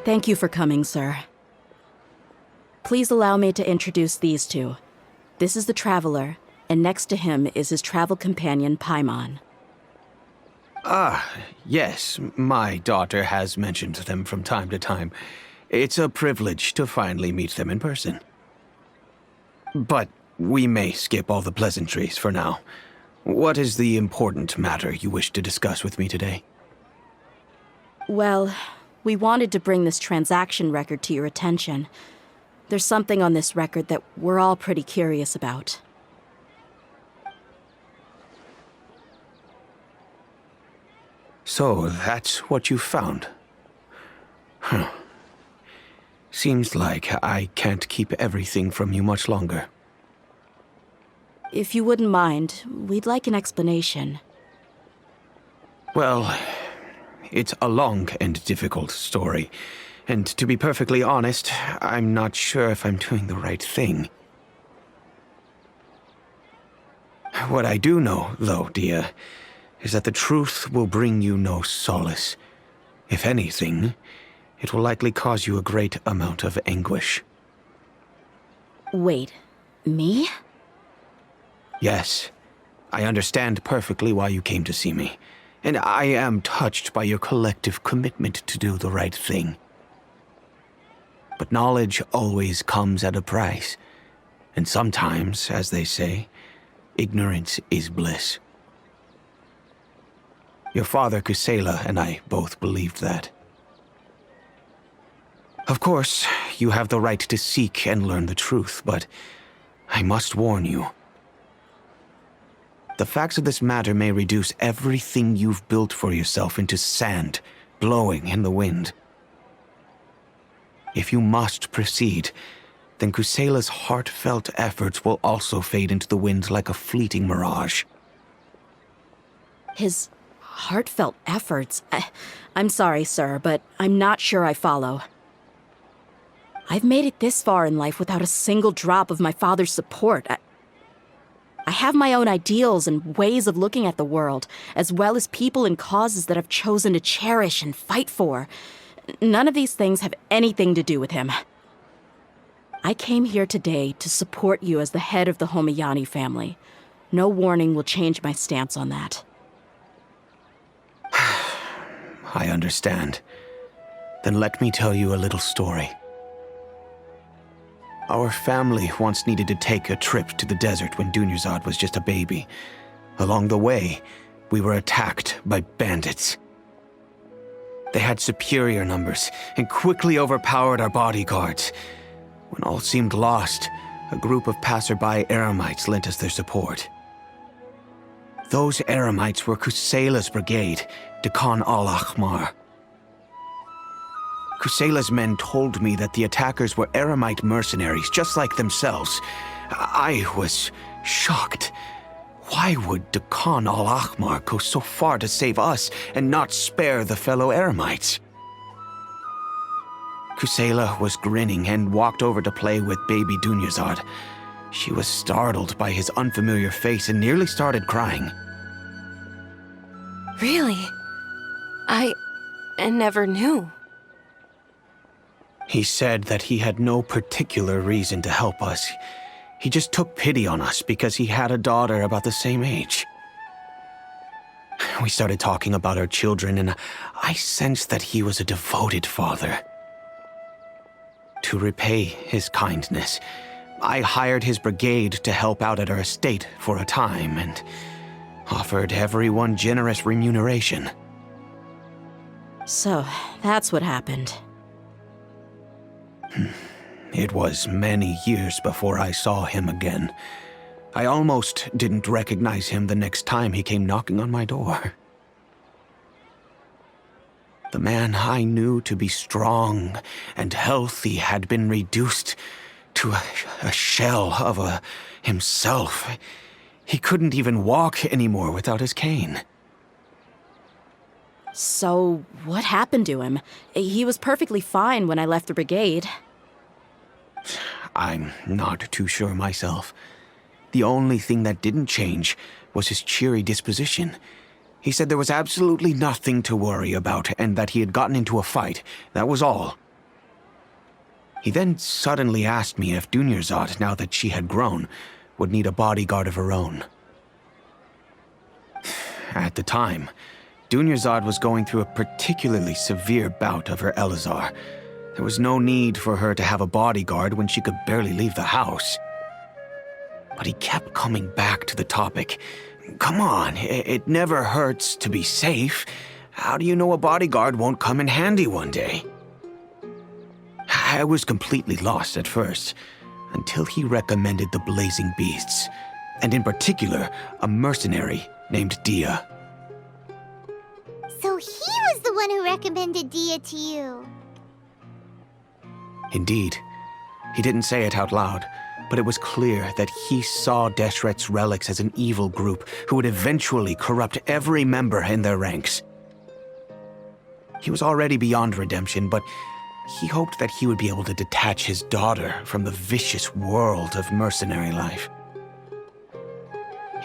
Thank you for coming, sir. Please allow me to introduce these two. This is the Traveler, and next to him is his travel companion, Paimon. Ah, yes, my daughter has mentioned them from time to time. It's a privilege to finally meet them in person. But we may skip all the pleasantries for now. What is the important matter you wish to discuss with me today? Well, we wanted to bring this transaction record to your attention. There's something on this record that we're all pretty curious about. So, that's what you found? Huh. Seems like I can't keep everything from you much longer. If you wouldn't mind, we'd like an explanation. Well, it's a long and difficult story. And to be perfectly honest, I'm not sure if I'm doing the right thing. What I do know, though, Dia, is that the truth will bring you no solace. If anything, it will likely cause you a great amount of anguish. Wait, me? Yes, I understand perfectly why you came to see me, and I am touched by your collective commitment to do the right thing. But knowledge always comes at a price, and sometimes, as they say, ignorance is bliss. Your father, Kusela, and I both believed that. Of course, you have the right to seek and learn the truth, but I must warn you. The facts of this matter may reduce everything you've built for yourself into sand, blowing in the wind. If you must proceed, then Kusela's heartfelt efforts will also fade into the wind like a fleeting mirage. His heartfelt efforts? I'm sorry, sir, but I'm not sure I follow. I've made it this far in life without a single drop of my father's support. I have my own ideals and ways of looking at the world, as well as people and causes that I've chosen to cherish and fight for. None of these things have anything to do with him. I came here today to support you as the head of the Homayani family. No warning will change my stance on that. I understand. Then let me tell you a little story. Our family once needed to take a trip to the desert when Dunyarzad was just a baby. Along the way, we were attacked by bandits. They had superior numbers and quickly overpowered our bodyguards. When all seemed lost, a group of passerby Eremites lent us their support. Those Eremites were Kusela's brigade, Dekan al-Ahmar. Kusela's men told me that the attackers were Eremite mercenaries, just like themselves. I was shocked. Why would Dekan al-Ahmar go so far to save us and not spare the fellow Eremites? Kusela was grinning and walked over to play with baby Dunyarzad. She was startled by his unfamiliar face and nearly started crying. Really? I never knew. He said that he had no particular reason to help us. He just took pity on us because he had a daughter about the same age. We started talking about our children, and I sensed that he was a devoted father. To repay his kindness, I hired his brigade to help out at our estate for a time and offered everyone generous remuneration. So, that's what happened. It was many years before I saw him again. I almost didn't recognize him the next time he came knocking on my door. The man I knew to be strong and healthy had been reduced to a shell of himself. He couldn't even walk anymore without his cane. So, what happened to him? He was perfectly fine when I left the brigade. I'm not too sure myself. The only thing that didn't change was his cheery disposition. He said there was absolutely nothing to worry about and that he had gotten into a fight. That was all. He then suddenly asked me if Dunyarzad, now that she had grown, would need a bodyguard of her own. At the time, Dunyarzad was going through a particularly severe bout of her Elazar. There was no need for her to have a bodyguard when she could barely leave the house. But he kept coming back to the topic. Come on, it never hurts to be safe. How do you know a bodyguard won't come in handy one day? I was completely lost at first, until he recommended the Blazing Beasts, and in particular, a mercenary named Dia. So he was the one who recommended Dia to you. Indeed. He didn't say it out loud, but it was clear that he saw Deshret's relics as an evil group who would eventually corrupt every member in their ranks. He was already beyond redemption, but he hoped that he would be able to detach his daughter from the vicious world of mercenary life.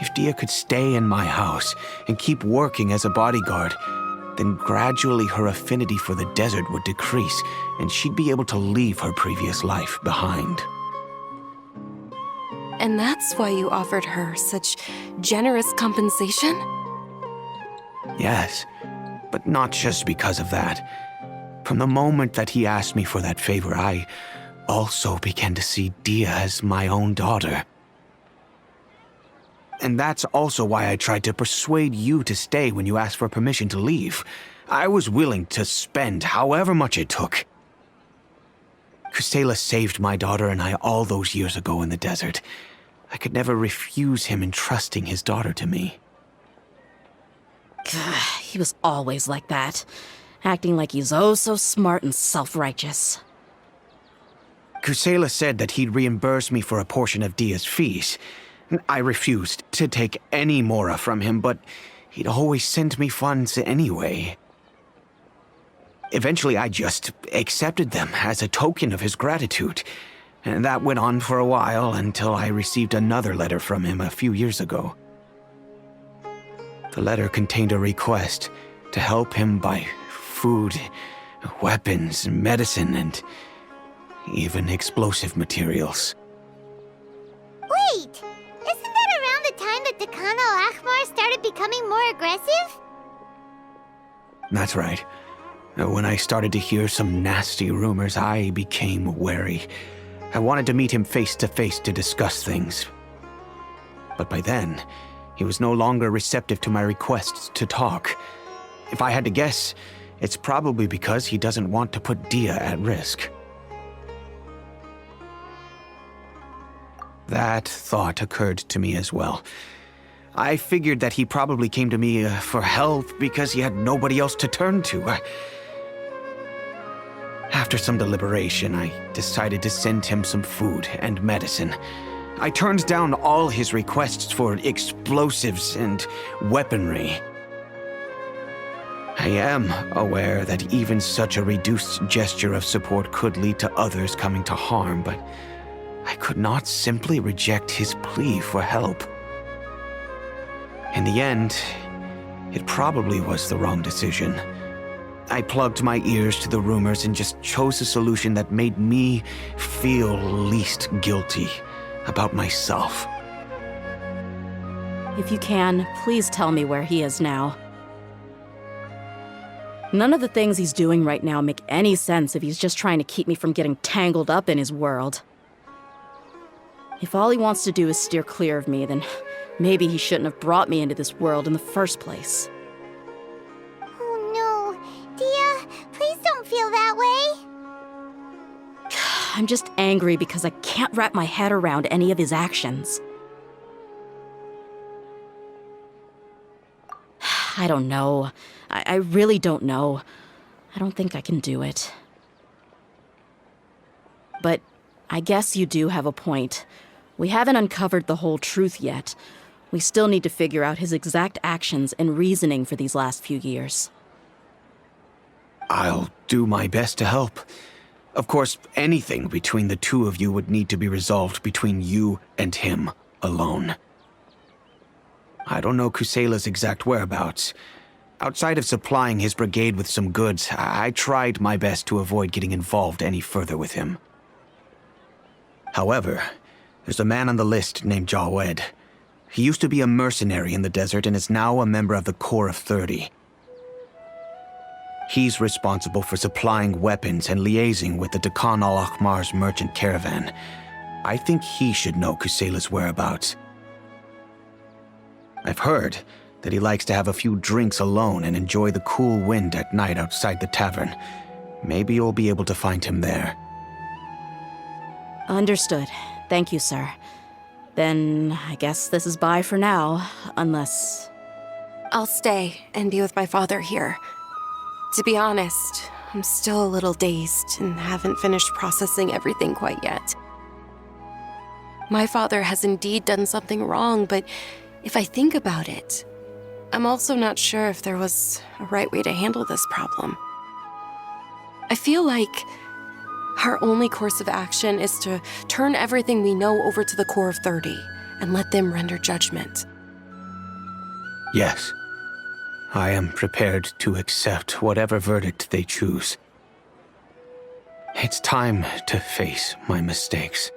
If Dia could stay in my house and keep working as a bodyguard, then gradually her affinity for the desert would decrease, and she'd be able to leave her previous life behind. And that's why you offered her such generous compensation? Yes, but not just because of that. From the moment that he asked me for that favor, I also began to see Dia as my own daughter. And that's also why I tried to persuade you to stay when you asked for permission to leave. I was willing to spend however much it took. Kusela saved my daughter and I all those years ago in the desert. I could never refuse him entrusting his daughter to me. He was always like that, acting like he's oh so smart and self-righteous. Kusela said that he'd reimburse me for a portion of Dia's fees. I refused to take any Mora from him, but he'd always send me funds anyway. Eventually, I just accepted them as a token of his gratitude. And that went on for a while until I received another letter from him a few years ago. The letter contained a request to help him buy food, weapons, medicine, and even explosive materials. Wait! Isn't that around the time that Dekan al-Ahmar started becoming more aggressive? That's right. When I started to hear some nasty rumors, I became wary. I wanted to meet him face to face to discuss things. But by then, he was no longer receptive to my requests to talk. If I had to guess, it's probably because he doesn't want to put Dia at risk. That thought occurred to me as well. I figured that he probably came to me for help because he had nobody else to turn to. After some deliberation, I decided to send him some food and medicine. I turned down all his requests for explosives and weaponry. I am aware that even such a reduced gesture of support could lead to others coming to harm, but I could not simply reject his plea for help. In the end, it probably was the wrong decision. I plugged my ears to the rumors and just chose a solution that made me feel least guilty about myself. If you can, please tell me where he is now. None of the things he's doing right now make any sense if he's just trying to keep me from getting tangled up in his world. If all he wants to do is steer clear of me, then maybe he shouldn't have brought me into this world in the first place. Oh no. Dia, please don't feel that way. I'm just angry because I can't wrap my head around any of his actions. I don't know. I really don't know. I don't think I can do it. But I guess you do have a point. We haven't uncovered the whole truth yet. We still need to figure out his exact actions and reasoning for these last few years. I'll do my best to help. Of course, anything between the two of you would need to be resolved between you and him alone. I don't know Kusela's exact whereabouts. Outside of supplying his brigade with some goods, I tried my best to avoid getting involved any further with him. However, there's a man on the list named Jawed. He used to be a mercenary in the desert and is now a member of the Corps of 30. He's responsible for supplying weapons and liaising with the Dakan al-Akhmar's merchant caravan. I think he should know Kusela's whereabouts. I've heard that he likes to have a few drinks alone and enjoy the cool wind at night outside the tavern. Maybe you'll be able to find him there. Understood. Thank you, sir. Then I guess this is bye for now, unless... I'll stay and be with my father here. To be honest, I'm still a little dazed and haven't finished processing everything quite yet. My father has indeed done something wrong, but if I think about it, I'm also not sure if there was a right way to handle this problem. I feel like our only course of action is to turn everything we know over to the Corps of 30 and let them render judgment. Yes. I am prepared to accept whatever verdict they choose. It's time to face my mistakes.